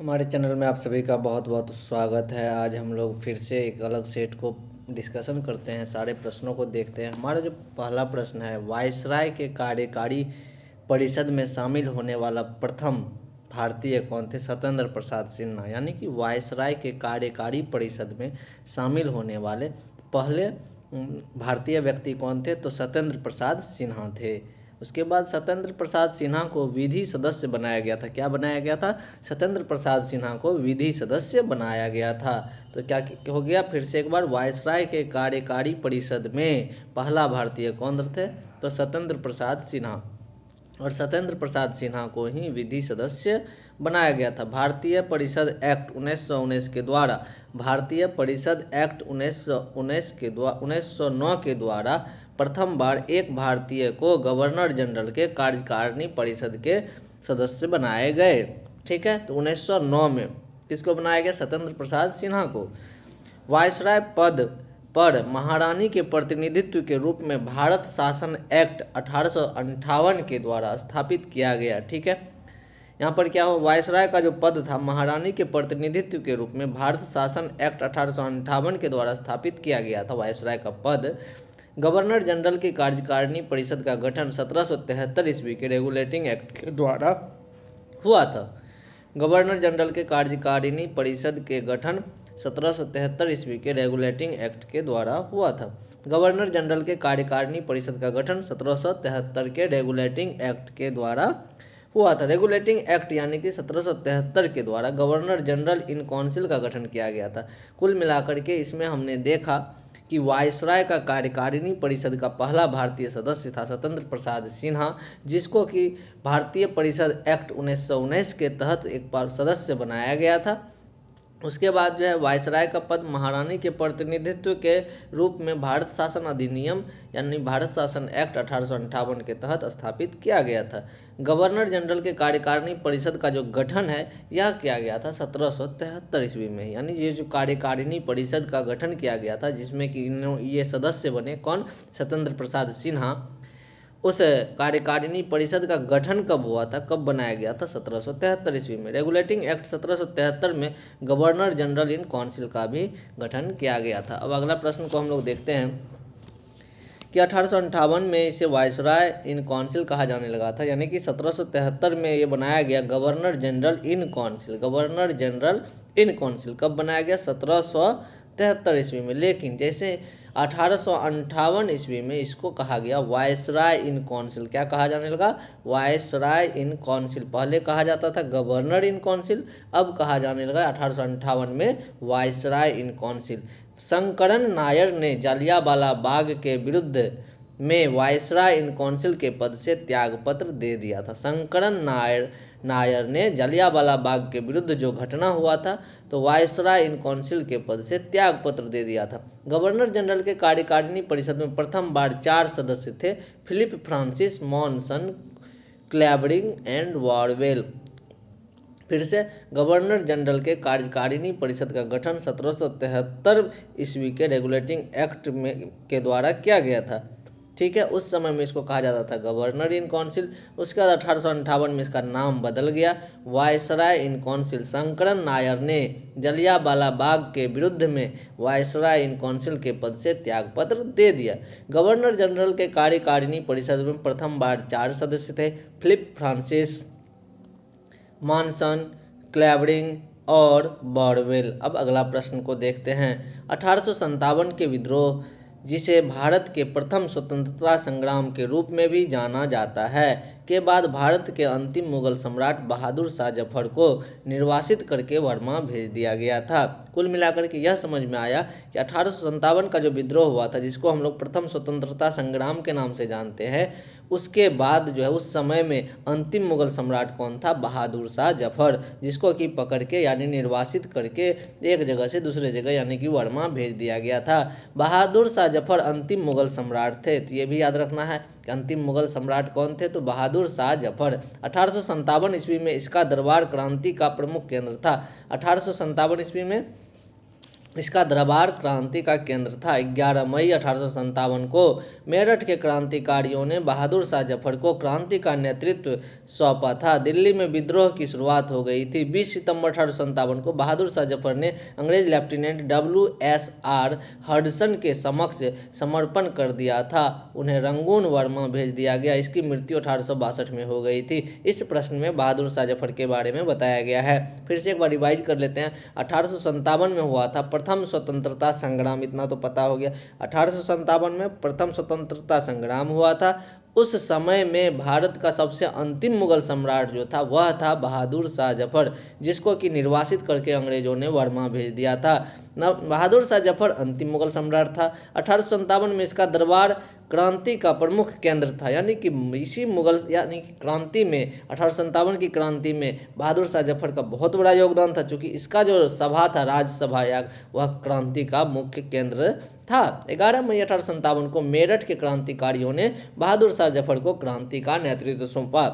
हमारे चैनल में आप सभी का बहुत बहुत स्वागत है। आज हम लोग फिर से एक अलग सेट को डिस्कशन करते हैं, सारे प्रश्नों को देखते हैं। हमारा जो पहला प्रश्न है, वायसराय के कार्यकारी परिषद में शामिल होने वाला प्रथम भारतीय कौन थे? सत्येंद्र प्रसाद सिन्हा। यानी कि वायसराय के कार्यकारी परिषद में शामिल होने वाले पहले भारतीय व्यक्ति कौन थे? तो सत्येंद्र प्रसाद सिन्हा थे। उसके बाद सत्येंद्र प्रसाद सिन्हा को विधि सदस्य बनाया गया था। क्या बनाया गया था? सत्येंद्र प्रसाद सिन्हा को विधि सदस्य बनाया गया था। तो क्या हो गया? फिर से एक बार, वायसराय के कार्यकारी परिषद में पहला भारतीय कौन थे? तो सत्येंद्र प्रसाद सिन्हा। और सत्येंद्र प्रसाद सिन्हा को ही विधि सदस्य बनाया गया था। भारतीय परिषद एक्ट 1919 के द्वारा, भारतीय परिषद एक्ट 1909 के द्वारा प्रथम बार एक भारतीय को गवर्नर जनरल के कार्यकारिणी परिषद के सदस्य बनाए गए। ठीक है, तो 1909 में किसको बनाया गया? सत्येंद्र प्रसाद सिन्हा को। वायसराय पद पर महारानी के प्रतिनिधित्व के रूप में भारत शासन एक्ट 1858 के द्वारा स्थापित किया गया। ठीक है, यहाँ पर क्या हो, वायसराय का जो पद था महारानी के प्रतिनिधित्व के रूप में भारत शासन एक्ट 1858 के द्वारा स्थापित किया गया था। वायसराय का पद। गवर्नर जनरल की कार्यकारिणी परिषद का गठन 1773 ईस्वी के रेगुलेटिंग एक्ट के द्वारा हुआ था। गवर्नर जनरल के कार्यकारिणी परिषद के गठन 1773 ईस्वी के रेगुलेटिंग एक्ट के द्वारा हुआ था। गवर्नर जनरल के कार्यकारिणी परिषद का गठन 1773 के रेगुलेटिंग एक्ट के द्वारा हुआ था। रेगुलेटिंग एक्ट यानी कि 1773 के द्वारा गवर्नर जनरल इन काउंसिल का गठन किया गया था। कुल मिलाकर के इसमें हमने देखा कि वायसराय का कार्यकारिणी परिषद का पहला भारतीय सदस्य था सत्येंद्र प्रसाद सिन्हा, जिसको कि भारतीय परिषद एक्ट 1919 के तहत एक बार सदस्य बनाया गया था। उसके बाद जो है वायसराय का पद महारानी के प्रतिनिधित्व के रूप में भारत शासन अधिनियम यानी भारत शासन एक्ट 1858 के तहत स्थापित किया गया था। गवर्नर जनरल के कार्यकारिणी परिषद का जो गठन है यह किया गया था 1773 ईस्वी में। यानी ये जो कार्यकारिणी परिषद का गठन किया गया था जिसमें कि ये सदस्य बने कौन? सत्येंद्र प्रसाद सिन्हा। उस कार्यकारिणी परिषद का गठन कब हुआ था, कब बनाया गया था? 1773 ईस्वी में। रेगुलेटिंग एक्ट 1773 में गवर्नर जनरल इन काउंसिल का भी गठन किया गया था। अब अगला प्रश्न को हम लोग देखते हैं कि 1858 में इसे वायसराय इन काउंसिल कहा जाने लगा था। यानी कि 1773 में ये बनाया गया governor general in council. Governor general in council कब बनाया गया? 1773 ईस्वी में। लेकिन जैसे 1858 ईस्वी में इसको कहा गया वायसराय इन काउंसिल। क्या कहा जाने लगा? Viceroy in council. पहले कहा जाता था गवर्नर इन काउंसिल, अब कहा जाने लगा 1858 में viceroy in council. Sankaran Nair ने जालियांवाला बाग के विरुद्ध में वायसराय इन काउंसिल के पद से त्यागपत्र दे दिया था। शंकरन नायर ने जालियांवाला बाग के विरुद्ध जो घटना हुआ था तो वायसराय इन काउंसिल के पद से त्यागपत्र दे दिया था। गवर्नर जनरल के कार्यकारिणी परिषद में प्रथम बार 4 सदस्य थे, फिलिप फ्रांसिस, मॉनसन, क्लैबरिंग एंड वारवेल। फिर से गवर्नर जनरल के कार्यकारिणी परिषद का गठन 1773 ईस्वी के रेगुलेटिंग एक्ट में के द्वारा किया गया था। ठीक है, उस समय में इसको कहा जाता था गवर्नर इन काउंसिल। उसके बाद 1858 में इसका नाम बदल गया viceroy in council. Sankaran Nair ने जालियांवाला बाग के विरुद्ध में वायसराय इन काउंसिल के पद से त्यागपत्र दे दिया। गवर्नर जनरल के कार्यकारिणी परिषद में प्रथम बार 4 सदस्य थे, फिलिप फ्रांसिस, मॉनसन, क्लैबरिंग और बॉरवेल। अब अगला प्रश्न को देखते हैं। 1857 के विद्रोह, जिसे भारत के प्रथम स्वतंत्रता संग्राम के रूप में भी जाना जाता है, के बाद भारत के अंतिम मुगल सम्राट बहादुर शाह जफर को निर्वासित करके बर्मा भेज दिया गया था। कुल मिलाकर के यह समझ में आया कि 1857 का जो विद्रोह हुआ था, जिसको हम लोग प्रथम स्वतंत्रता संग्राम के नाम से जानते हैं, उसके बाद जो है उस समय में अंतिम मुगल सम्राट कौन था? बहादुर शाह जफर, जिसको कि पकड़ के यानी निर्वासित करके एक जगह से दूसरे जगह यानी कि बर्मा भेज दिया गया था। बहादुर शाह जफर अंतिम मुगल सम्राट थे, तो ये भी याद रखना है कि अंतिम मुगल सम्राट कौन थे? तो बहादुर शाह जफर। 1857 ईस्वी में इसका दरबार क्रांति का प्रमुख केंद्र था। 1857 ईस्वी में इसका दरबार क्रांति का केंद्र था। 11 मई 1857 को मेरठ के क्रांतिकारियों ने बहादुर शाह जफर को क्रांति का नेतृत्व सौंपा था। दिल्ली में विद्रोह की शुरुआत हो गई थी। 20 सितंबर 1857 को बहादुर शाह जफर ने अंग्रेज लेफ्टिनेंट WSR हडसन के समक्ष समर्पण कर दिया था। उन्हें रंगून वर्मा भेज दिया गया। इसकी मृत्यु 1862 में हो गई थी। इस प्रश्न में बहादुर शाह जफर के बारे में बताया गया है। फिर से एक बार रिवाइज कर लेते हैं। 1857 में हुआ था प्रथम स्वतंत्रता संग्राम, इतना तो पता हो गया। 1857 में प्रथम स्वतंत्रता संग्राम हुआ था। उस समय में भारत का सबसे अंतिम मुगल सम्राट जो था वह था बहादुर शाह जफर, जिसको कि निर्वासित करके अंग्रेजों ने वर्मा भेज दिया था। बहादुर शाह जफर अंतिम मुगल सम्राट था। 1857 में इसका दरबार क्रांति का प्रमुख केंद्र था, यानी कि इसी मुगल यानी कि क्रांति में 1857 की क्रांति में बहादुर शाह जफर का बहुत बड़ा योगदान था, क्योंकि इसका जो सभा था राज्यसभा या वह क्रांति का मुख्य केंद्र था। 11 मई 1857 को मेरठ के क्रांतिकारियों ने बहादुर शाह जफर को क्रांति का नेतृत्व सौंपा।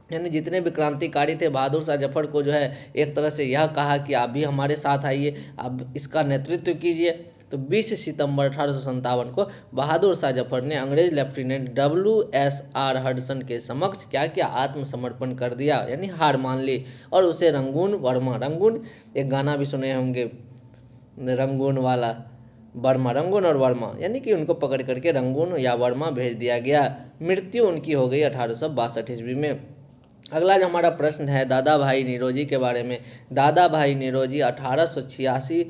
यानी जितने भी क्रांतिकारी थे बहादुर शाह जफर को जो है एक तरह से यह कहा कि आप भी हमारे साथ आइए, आप इसका नेतृत्व कीजिए। तो 20 सितंबर 1857 को बहादुर शाह जफर ने अंग्रेज लेफ्टिनेंट WSR हडसन के समक्ष क्या किया, आत्मसमर्पण कर दिया, यानी हार मान ली। और उसे रंगून वर्मा, रंगून एक गाना भी सुने होंगे, रंगून वाला, वर्मा, रंगून और वर्मा, यानी कि उनको पकड़ करके रंगून या वर्मा भेज दिया गया। मृत्यु उनकी हो गई 1862 ईस्वी में। अगला जो हमारा प्रश्न है दादा भाई निरोजी के बारे में। दादा भाई निरोजी 1886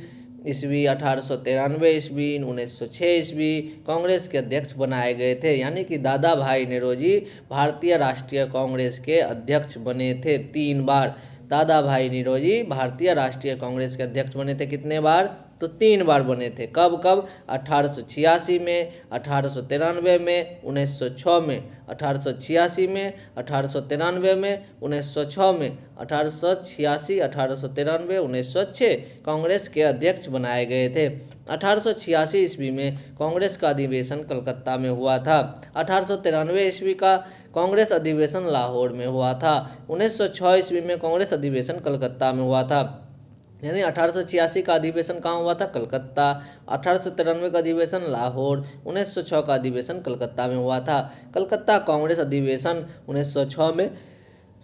ईस्वी, 1893 ईस्वी, 1906 ईस्वी कांग्रेस के अध्यक्ष बनाए गए थे। यानी कि दादा भाई निरोजी भारतीय राष्ट्रीय कांग्रेस के अध्यक्ष बने थे 3 बार। दादा भाई निरोजी भारतीय राष्ट्रीय कांग्रेस के अध्यक्ष बने थे कितने बार, तो 3 बार बने थे। कब कब, 1886 में, 1893 में, 1906 में। 1886 में, 1893 में, 1906 में, 1886, 1893, 1906 कांग्रेस के अध्यक्ष बनाए गए थे। 1886 ईस्वी में कांग्रेस का अधिवेशन कलकत्ता में हुआ था। 1893 ईस्वी का कांग्रेस अधिवेशन लाहौर में हुआ था। 1906 ईस्वी में कांग्रेस अधिवेशन कलकत्ता में हुआ था। यानी 1886 का अधिवेशन कहाँ हुआ था, कलकत्ता। 1893 का अधिवेशन लाहौर, 1906 का अधिवेशन कलकत्ता में हुआ था। कलकत्ता कांग्रेस अधिवेशन 1906 में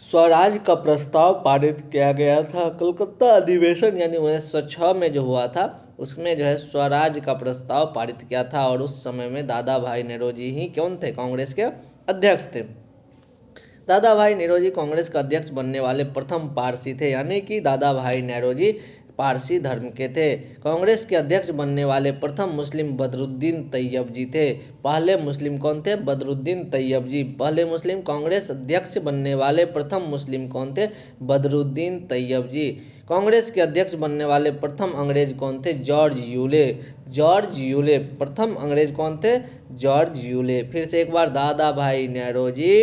स्वराज का प्रस्ताव पारित किया गया था। कलकत्ता अधिवेशन यानी 1906 में जो हुआ था उसमें जो है स्वराज का प्रस्ताव पारित किया था। और उस समय में दादा भाई नेरोजी ही कौन थे, कांग्रेस के अध्यक्ष थे। दादा भाई नेरोजी कांग्रेस का अध्यक्ष बनने वाले प्रथम पारसी थे, यानी कि दादा भाई नेरोजी पारसी धर्म के थे। कांग्रेस के अध्यक्ष बनने वाले प्रथम मुस्लिम बदरुद्दीन तैयब जी थे। पहले मुस्लिम कौन थे, बदरुद्दीन तैयब जी। पहले मुस्लिम कांग्रेस अध्यक्ष बनने वाले प्रथम मुस्लिम कौन थे, बदरुद्दीन तैयब जी। कांग्रेस के अध्यक्ष बनने वाले प्रथम अंग्रेज कौन थे, जॉर्ज यूले। जॉर्ज यूले प्रथम अंग्रेज कौन थे, जॉर्ज यूले। फिर से एक बार, दादा भाई नेरोजी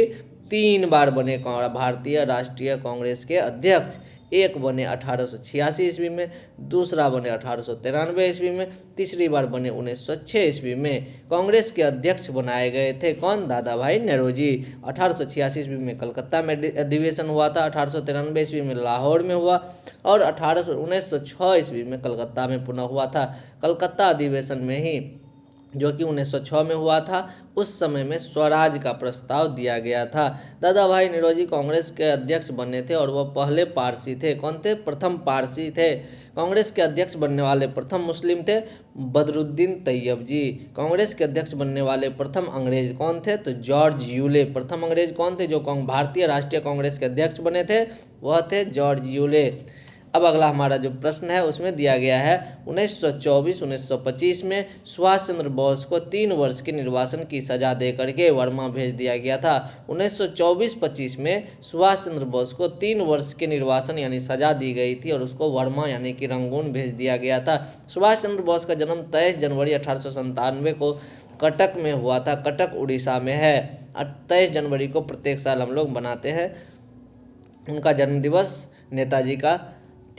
3 बार बने भारतीय राष्ट्रीय कांग्रेस के अध्यक्ष। एक बने 1886 ईस्वी में, दूसरा बने 1893 ईस्वी में, तीसरी बार बने 1906 ईस्वी में। कांग्रेस के अध्यक्ष बनाए गए थे कौन, दादा भाई नेरोजी। 1886 ईस्वी में कलकत्ता में अधिवेशन हुआ था, 1893 ईस्वी में लाहौर में हुआ और 1906 ईस्वी में कलकत्ता में पुनः हुआ था। कलकत्ता अधिवेशन में ही जो कि 1906 में हुआ था, उस समय में स्वराज का प्रस्ताव दिया गया था। दादा भाई निरोजी कांग्रेस के अध्यक्ष बने थे और वह पहले पारसी थे। कौन थे, प्रथम पारसी थे। कांग्रेस के अध्यक्ष बनने वाले प्रथम मुस्लिम थे बदरुद्दीन तैयब जी। कांग्रेस के अध्यक्ष बनने वाले प्रथम अंग्रेज कौन थे, तो जॉर्ज यूले। प्रथम अंग्रेज कौन थे जो भारतीय राष्ट्रीय कांग्रेस के अध्यक्ष बने थे, वह थे जॉर्ज यूले। अब अगला हमारा जो प्रश्न है उसमें दिया गया है 1924-1925 में सुभाष चंद्र बोस को 3 वर्ष के निर्वासन की सजा दे करके वर्मा भेज दिया गया था। 1924-25 में सुभाष चंद्र बोस को 3 वर्ष के निर्वासन यानी सजा दी गई थी और उसको वर्मा यानी कि रंगून भेज दिया गया था। सुभाष चंद्र बोस का जन्म 23 जनवरी 1897 को कटक में हुआ था। कटक उड़ीसा में है। 23 जनवरी को प्रत्येक साल हम लोग मनाते हैं उनका जन्मदिवस, नेताजी का।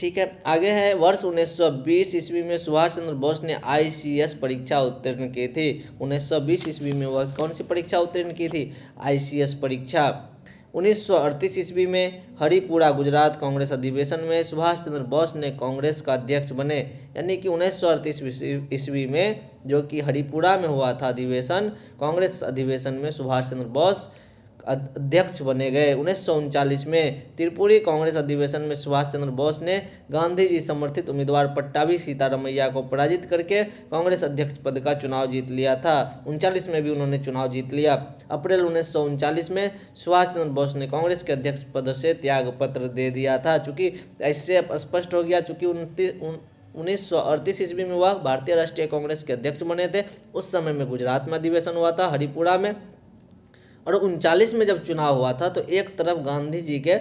ठीक है, आगे है वर्ष 1920 ईस्वी में सुभाष चंद्र बोस ने ICS परीक्षा उत्तीर्ण की थी। 1920 ईस्वी में वह कौन सी परीक्षा उत्तीर्ण की थी, ICS परीक्षा। 1938 ईस्वी में हरिपुरा गुजरात कांग्रेस अधिवेशन में सुभाष चंद्र बोस ने कांग्रेस का अध्यक्ष बने। यानी कि 1938 ईस्वी में जो कि हरिपुरा में हुआ था अधिवेशन, कांग्रेस अधिवेशन में सुभाष चंद्र बोस अध्यक्ष बने गए। 1939 में त्रिपुरी कांग्रेस अधिवेशन में सुभाष चंद्र बोस ने गांधी जी समर्थित उम्मीदवार पट्टाभी सीतारमैया को पराजित करके कांग्रेस अध्यक्ष पद का चुनाव जीत लिया था। 39 में भी उन्होंने चुनाव जीत लिया। अप्रैल 1939 में सुभाष चंद्र बोस ने कांग्रेस के अध्यक्ष पद से त्याग पत्र दे दिया था। चूँकि इससे स्पष्ट हो गया, चूँकि 1938 ईस्वी में वह भारतीय राष्ट्रीय कांग्रेस के अध्यक्ष बने थे। उस समय में गुजरात में अधिवेशन हुआ था, हरिपुरा में, और 39 में जब चुनाव हुआ था तो एक तरफ गांधी जी के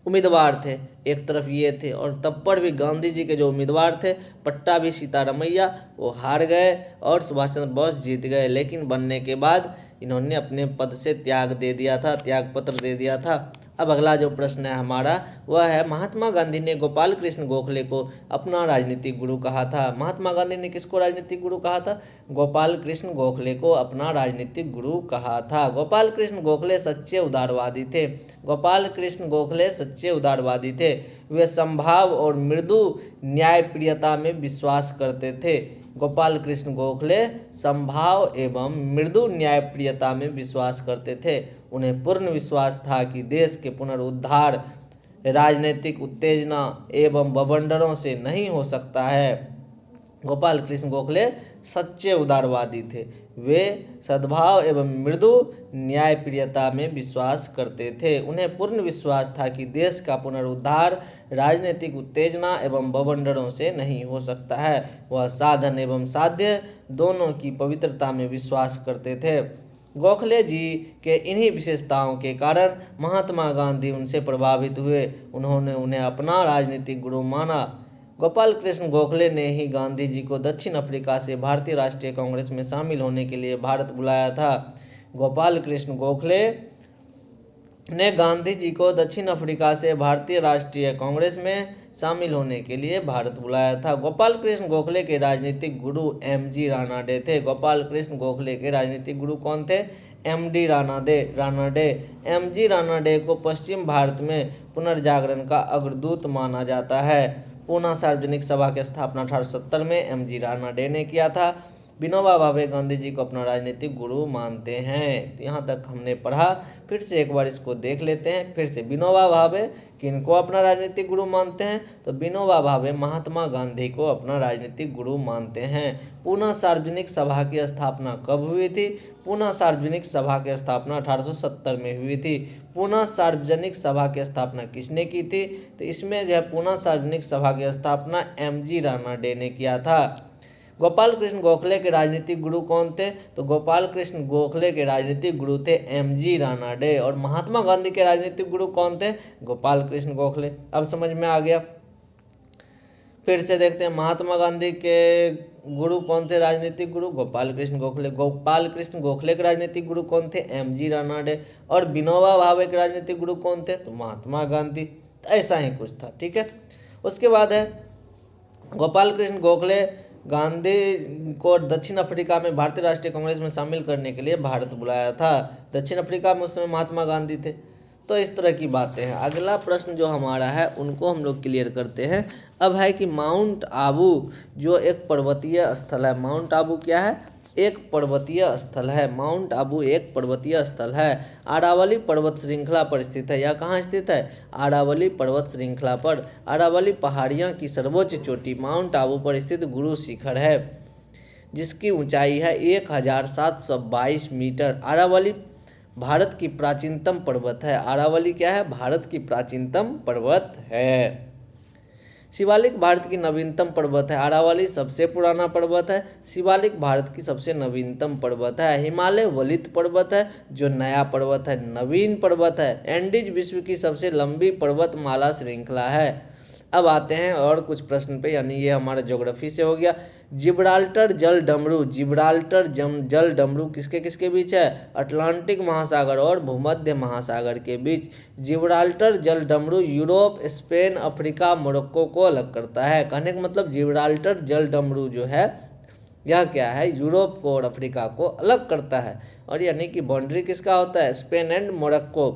उम्मीदवार थे, एक तरफ ये थे, और तब पर भी गांधी जी के जो उम्मीदवार थे पट्टाभी सीतारमैया, वो हार गए और सुभाष चंद्र बोस जीत गए। लेकिन बनने के बाद इन्होंने अपने पद से त्याग दे दिया था, त्याग पत्र दे दिया था। अब अगला जो प्रश्न है हमारा वह है, महात्मा गांधी ने गोपाल कृष्ण गोखले को अपना राजनीतिक गुरु कहा था। महात्मा गांधी ने किसको राजनीतिक गुरु कहा था? गोपाल कृष्ण गोखले को अपना राजनीतिक गुरु कहा था। गोपाल कृष्ण गोखले सच्चे उदारवादी थे। गोपाल कृष्ण गोखले सच्चे उदारवादी थे। वे समभाव और मृदु न्यायप्रियता में विश्वास करते थे। गोपाल कृष्ण गोखले समभाव एवं मृदु न्यायप्रियता में विश्वास करते थे। उन्हें पूर्ण विश्वास था कि देश के पुनरुद्धार राजनीतिक उत्तेजना एवं बवंडरों से नहीं हो सकता है। गोपाल कृष्ण गोखले सच्चे उदारवादी थे। वे सद्भाव एवं मृदु न्यायप्रियता में विश्वास करते थे। उन्हें पूर्ण विश्वास था कि देश का पुनरुद्धार राजनीतिक उत्तेजना एवं बवंडरों से नहीं हो सकता है। वह साधन एवं साध्य दोनों की पवित्रता में विश्वास करते थे। गोखले जी के इन्हीं विशेषताओं के कारण महात्मा गांधी उनसे प्रभावित हुए। उन्होंने उन्हें अपना राजनीतिक गुरु माना। गोपाल कृष्ण गोखले ने ही गांधी जी को दक्षिण अफ्रीका से भारतीय राष्ट्रीय कांग्रेस में शामिल होने के लिए भारत बुलाया था। गोपाल कृष्ण गोखले ने गांधी जी को दक्षिण अफ्रीका से भारतीय राष्ट्रीय कांग्रेस में शामिल होने के लिए भारत बुलाया था। गोपाल कृष्ण गोखले के राजनीतिक गुरु एम.जी. रानाडे थे। गोपाल कृष्ण गोखले के राजनीतिक गुरु कौन थे? एम.डी. रानाडे। एम.जी. रानाडे को पश्चिम भारत में पुनर्जागरण का अग्रदूत माना जाता है। पूना सार्वजनिक सभा की स्थापना 1870 में एम.जी. रानाडे ने किया था। विनोबा भावे गांधी जी को अपना राजनीतिक गुरु मानते हैं। तो यहाँ तक हमने पढ़ा, फिर से एक बार इसको देख लेते हैं। फिर से विनोबा भावे किनको अपना राजनीतिक गुरु मानते हैं? तो विनोबा भावे महात्मा गांधी को अपना राजनीतिक गुरु मानते हैं। पूना सार्वजनिक सभा की स्थापना कब हुई थी? पूना सार्वजनिक सभा की स्थापना 1870 में हुई थी। पूना सार्वजनिक सभा की स्थापना किसने की थी? तो इसमें जो है पूना सार्वजनिक सभा की स्थापना एम.जी. रानाडे ने किया था। गोपाल कृष्ण गोखले के राजनीतिक गुरु कौन थे? तो गोपाल कृष्ण गोखले के राजनीतिक गुरु थे एम.जी. रानाडे। और महात्मा गांधी के राजनीतिक गुरु कौन थे? गोपाल कृष्ण गोखले। अब समझ में आ गया। फिर से देखते हैं, महात्मा गांधी के गुरु कौन थे? राजनीतिक गुरु गोपाल कृष्ण गोखले। गोपाल कृष्ण गोखले के राजनीतिक गुरु कौन थे? एम.जी. रानाडे। और विनोबा भावे के राजनीतिक गुरु कौन थे? तो महात्मा गांधी। तो ऐसा ही कुछ था, ठीक है। उसके बाद है, गोपाल कृष्ण गोखले गांधी को दक्षिण अफ्रीका में भारतीय राष्ट्रीय कांग्रेस में शामिल करने के लिए भारत बुलाया था। दक्षिण अफ्रीका में उस समय महात्मा गांधी थे। तो इस तरह की बातें हैं। अगला प्रश्न जो हमारा है उनको हम लोग क्लियर करते हैं। अब है कि माउंट आबू जो एक पर्वतीय स्थल है। माउंट आबू क्या है? एक पर्वतीय स्थल है। माउंट आबू एक पर्वतीय स्थल है। अरावली पर्वत श्रृंखला पर स्थित है। यह कहाँ स्थित है? अरावली पर्वत श्रृंखला पर। अरावली पहाड़ियों की सर्वोच्च चोटी माउंट आबू पर स्थित गुरु शिखर है, जिसकी ऊंचाई है 1722 मीटर। अरावली भारत की प्राचीनतम पर्वत है। अरावली क्या है? भारत की प्राचीनतम पर्वत है। शिवालिक भारत की नवीनतम पर्वत है। अरावली सबसे पुराना पर्वत है। शिवालिक भारत की सबसे नवीनतम पर्वत है। हिमालय वलित पर्वत है जो नया पर्वत है, नवीन पर्वत है। एंडीज विश्व की सबसे लंबी पर्वतमाला श्रृंखला है। अब आते हैं और कुछ प्रश्न पे, यानी ये हमारा ज्योग्राफी से हो गया। जिब्राल्टर जल डमरू। जिब्राल्टर जल डमरू किसके किसके बीच है? अटलांटिक महासागर और भूमध्य महासागर के बीच। जिब्राल्टर जल डमरू यूरोप, स्पेन, अफ्रीका, मोरक्को को अलग करता है। कहने का मतलब जिब्राल्टर जल डमरू जो है यह क्या है? यूरोप को और अफ्रीका को अलग करता है। और यानी कि बाउंड्री किसका होता है? Spain and Morocco.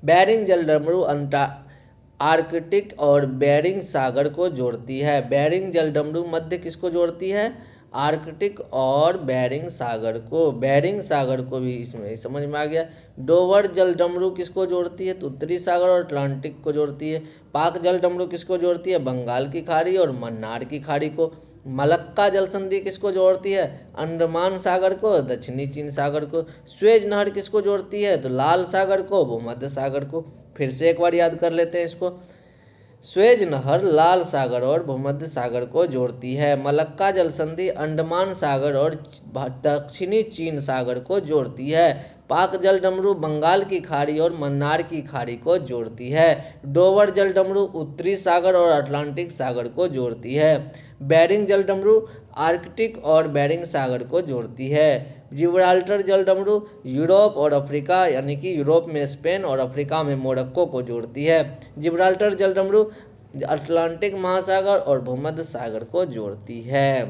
बेरिंग जल डमरू आर्कटिक और बेरिंग सागर को जोड़ती है। बेरिंग जल डमरू मध्य किसको जोड़ती है? आर्कटिक और बेरिंग सागर को। बेरिंग सागर को भी इसमें समझ में आ गया। डोवर जल डमरू किसको जोड़ती है? तो उत्तरी सागर और अटलांटिक को जोड़ती है। पाक जल डमरू किसको जोड़ती है? बंगाल की खाड़ी और मन्नार की खाड़ी को। मलक्का जल संधि किसको जोड़ती है? अंडमान सागर को, दक्षिणी चीन सागर को। स्वेज नहर किसको जोड़ती है? तो लाल सागर को, भूमध्य सागर को। फिर से एक बार याद कर लेते हैं इसको। स्वेज नहर लाल सागर और भूमध्य सागर को जोड़ती है। मलक्का जल संधि अंडमान सागर और दक्षिणी चीन सागर को जोड़ती है। पाक जल डमरू बंगाल की खाड़ी और मन्नार की खाड़ी को जोड़ती है। डोवर जल डमरू उत्तरी सागर और अटलांटिक सागर को जोड़ती है। बेरिंग जल डमरू आर्कटिक और बेरिंग सागर को जोड़ती है। जिब्राल्टर जल डमरू यूरोप और अफ्रीका यानी कि यूरोप में स्पेन और अफ्रीका में मोरक्को को जोड़ती है। जिब्राल्टर जल डमरू अटलांटिक महासागर और भूमध्य सागर को जोड़ती है।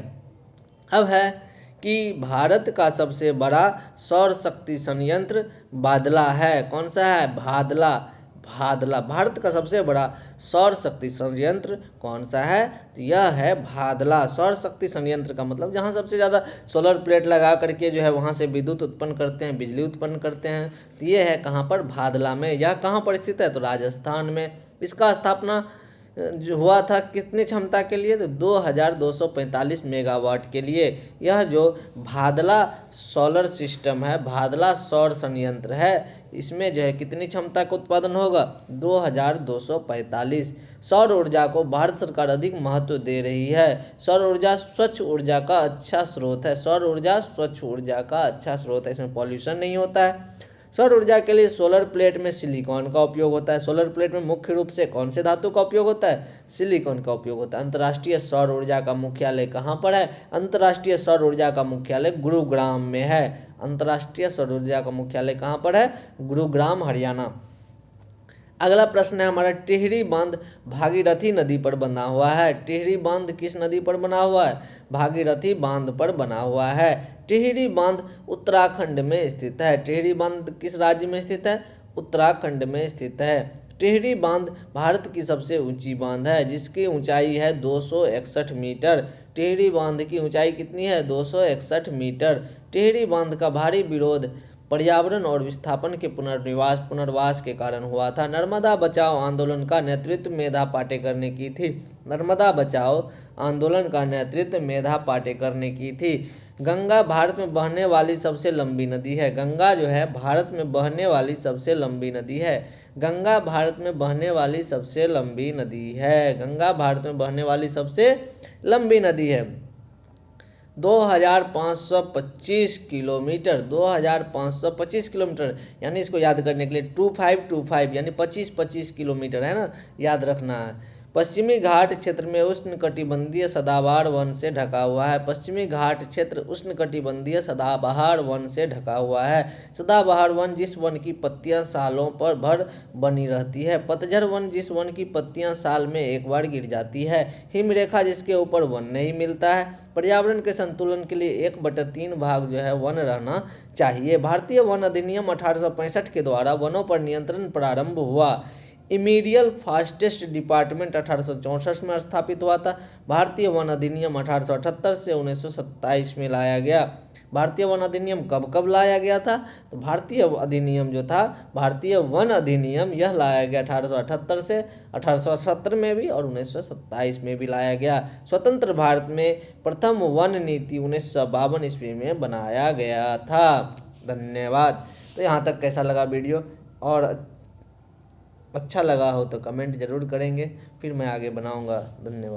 अब है कि भारत का सबसे बड़ा सौर शक्ति संयंत्र बादला है। कौन सा है? भादला। भादला भारत का सबसे बड़ा सौर शक्ति संयंत्र कौन सा है? तो यह है भादला। सौर शक्ति संयंत्र का मतलब जहाँ सबसे ज़्यादा सोलर प्लेट लगा करके जो है वहाँ से विद्युत उत्पन्न करते हैं, बिजली उत्पन्न करते हैं। तो ये है कहाँ पर? भादला में। यह कहाँ पर स्थित है? तो राजस्थान में। इसका स्थापना जो हुआ था कितनी क्षमता के लिए? तो 2245 मेगावाट के लिए। यह जो भादला सोलर सिस्टम है, भादला सौर संयंत्र है, इसमें जो है कितनी क्षमता का उत्पादन होगा? 2245। सौर ऊर्जा को भारत सरकार अधिक महत्व दे रही है। सौर ऊर्जा स्वच्छ ऊर्जा का अच्छा स्रोत है। सौर ऊर्जा स्वच्छ ऊर्जा का अच्छा स्रोत है, इसमें पॉल्यूशन नहीं होता है। सौर ऊर्जा के लिए सोलर प्लेट में सिलिकॉन का उपयोग होता है। सोलर प्लेट में मुख्य रूप से कौन से धातु का उपयोग होता है? सिलिकॉन का उपयोग होता है। अंतर्राष्ट्रीय सौर ऊर्जा का मुख्यालय कहाँ पर है? अंतर्राष्ट्रीय सौर ऊर्जा का मुख्यालय गुरुग्राम में है। अंतर्राष्ट्रीय सौर ऊर्जा का मुख्यालय कहाँ पर है? गुरुग्राम, हरियाणा। अगला प्रश्न है हमारा, टिहरी बांध भागीरथी नदी पर बना हुआ है। टिहरी बांध किस नदी पर बना हुआ है? भागीरथी बांध पर बना हुआ है। टिहरी बांध उत्तराखंड में स्थित है। टिहरी बांध किस राज्य में स्थित है? उत्तराखंड में स्थित है। टिहरी बांध भारत की सबसे ऊंची बांध है, जिसकी ऊंचाई है 261 मीटर। टिहरी बांध की ऊंचाई कितनी है? 261 मीटर। टिहरी बांध का भारी विरोध पर्यावरण और विस्थापन के पुनर्वास के कारण हुआ था। नर्मदा बचाओ आंदोलन का नेतृत्व मेधा पाटेकर ने की थी। नर्मदा बचाओ आंदोलन का नेतृत्व मेधा पाटेकर ने की थी। गंगा भारत में बहने वाली सबसे लंबी नदी है। गंगा जो है भारत में बहने वाली सबसे लंबी नदी है। गंगा भारत में बहने वाली सबसे लंबी नदी है। गंगा भारत में बहने वाली सबसे लंबी नदी है। 2525 किलोमीटर। 2525 किलोमीटर, यानी इसको याद करने के लिए 2525 यानी 25 किलोमीटर है ना, याद रखना है। पश्चिमी घाट क्षेत्र में उष्णकटिबंधीय सदाबहार वन से ढका हुआ है। पश्चिमी घाट क्षेत्र उष्णकटिबंधीय सदाबहार वन से ढका हुआ है। सदाबहार वन जिस वन की पत्तियां सालों पर भर बनी रहती है। पतझड़ वन जिस वन की पत्तियां साल में एक बार गिर जाती है। हिमरेखा जिसके ऊपर वन नहीं मिलता है। पर्यावरण के संतुलन के लिए 1/3 भाग जो है वन रहना चाहिए। भारतीय वन अधिनियम 1865 के द्वारा वनों पर नियंत्रण प्रारंभ हुआ। इमीडियल फॉरेस्ट डिपार्टमेंट 1864 में स्थापित हुआ था। भारतीय वन अधिनियम 1878 से 1927 में लाया गया। भारतीय वन अधिनियम कब कब लाया गया था? तो भारतीय अधिनियम जो था, भारतीय वन अधिनियम, यह लाया गया 1878 से 1870 में भी और 1927 में भी लाया गया। स्वतंत्र भारत में प्रथम वन नीति 1952 ईस्वी में बनाया गया था। धन्यवाद। तो यहाँ तक कैसा लगा वीडियो? और अच्छा लगा हो तो कमेंट ज़रूर करेंगे, फिर मैं आगे बनाऊंगा। धन्यवाद।